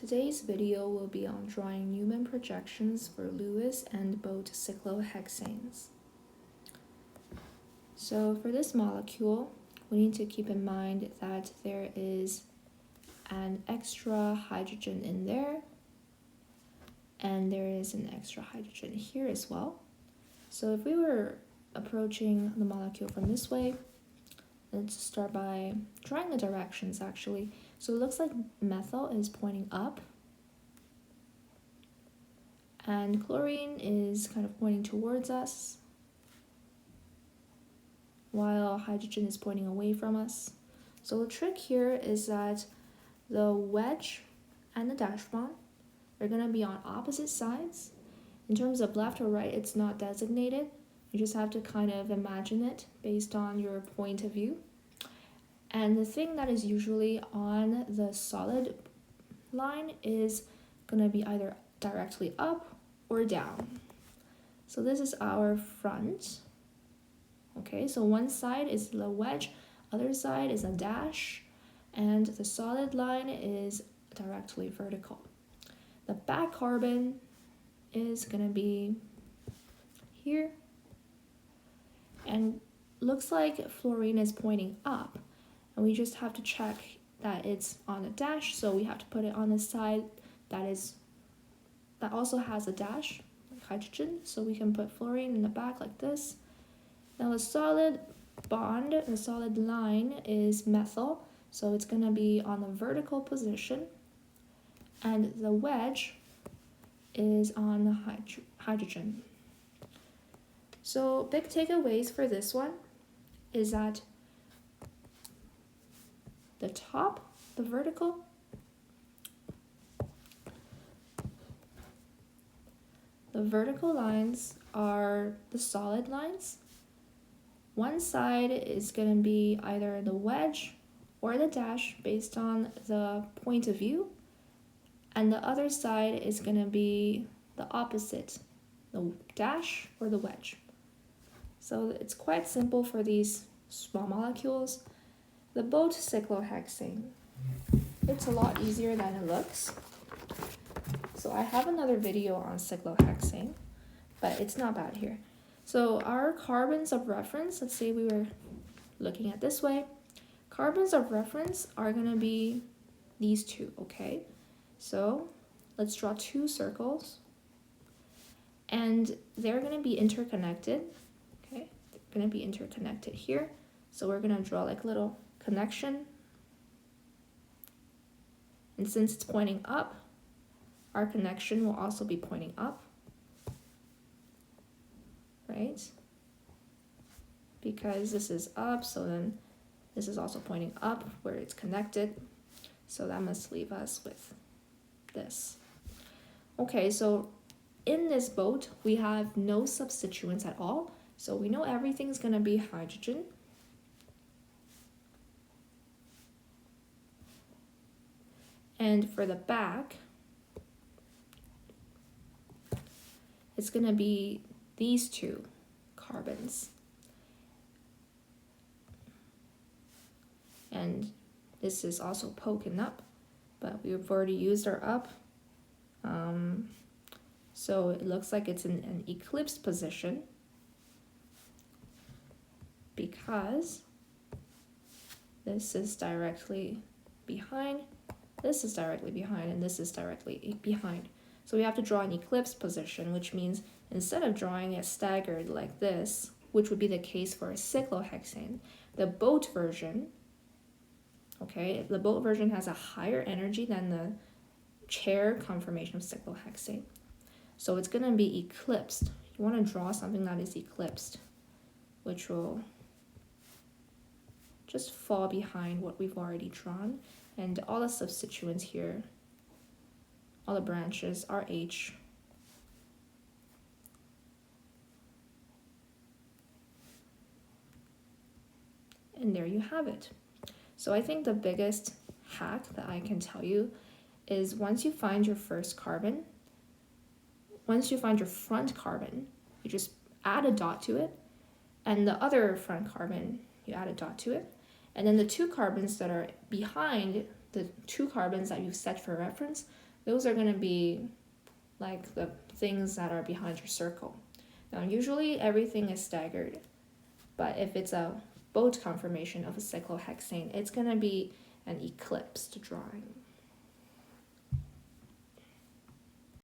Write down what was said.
Today's video will be on drawing Newman projections for Lewis and both cyclohexanes. So for this molecule, we need to keep in mind that there is an extra hydrogen in there, and there is an extra hydrogen here as well. So if we were approaching the molecule from this way, let's start by drawing the directions actually. So it looks like methyl is pointing up, and chlorine is kind of pointing towards us, while hydrogen is pointing away from us. So the trick here is that the wedge and the dash bond are going to be on opposite sides. In terms of left or right, it's not designated. You just have to kind of imagine it based on your point of view. And the thing that is usually on the solid line is going to be either directly up or down. So this is our front. Okay, so one side is the wedge, other side is a dash, and the solid line is directly vertical. The back carbon is going to be here, and looks like fluorine is pointing up, and we just have to check that it's on a dash, so we have to put it on the side that also has a dash, like hydrogen, so we can put fluorine in the back like this. Now the solid bond, the solid line is methyl, so it's going to be on the vertical position, and the wedge is on the hydrogen. So big takeaways for this one is that the top, the vertical, lines are the solid lines. One side is going to be either the wedge or the dash based on the point of view, and the other side is going to be the opposite, the dash or the wedge. So it's quite simple for these small molecules. The both cyclohexane, it's a lot easier than it looks. So I have another video on cyclohexane, but it's not bad here. So our carbons of reference, let's say we were looking at this way, carbons of reference are going to be these two, okay? So let's draw two circles, and they're going to be interconnected, okay? They're going to be interconnected here. So we're going to draw like little connection. And since it's pointing up, our connection will also be pointing up, right? Because this is up, so then this is also pointing up where it's connected. So that must leave us with this. Okay, so in this boat, we have no substituents at all. So we know everything's going to be hydrogen. And for the back, it's going to be these two carbons. And this is also poking up, but we've already used our up. So it looks like it's in an eclipsed position because this is directly behind, this is directly behind, and this is directly behind. So we have to draw an eclipsed position, which means instead of drawing it staggered like this, which would be the case for a cyclohexane, the boat version, okay, the boat version has a higher energy than the chair conformation of cyclohexane. So it's going to be eclipsed. You want to draw something that is eclipsed, which will just fall behind what we've already drawn. And all the substituents here, all the branches are H. And there you have it. So I think the biggest hack that I can tell you is once you find your first carbon, once you find your front carbon, you just add a dot to it, and the other front carbon, you add a dot to it, and then the two carbons that are behind the two carbons that you've set for reference, Those are going to be like the things that are behind your circle. Now, usually everything is staggered, but if it's a boat conformation of a cyclohexane, it's going to be an eclipsed drawing.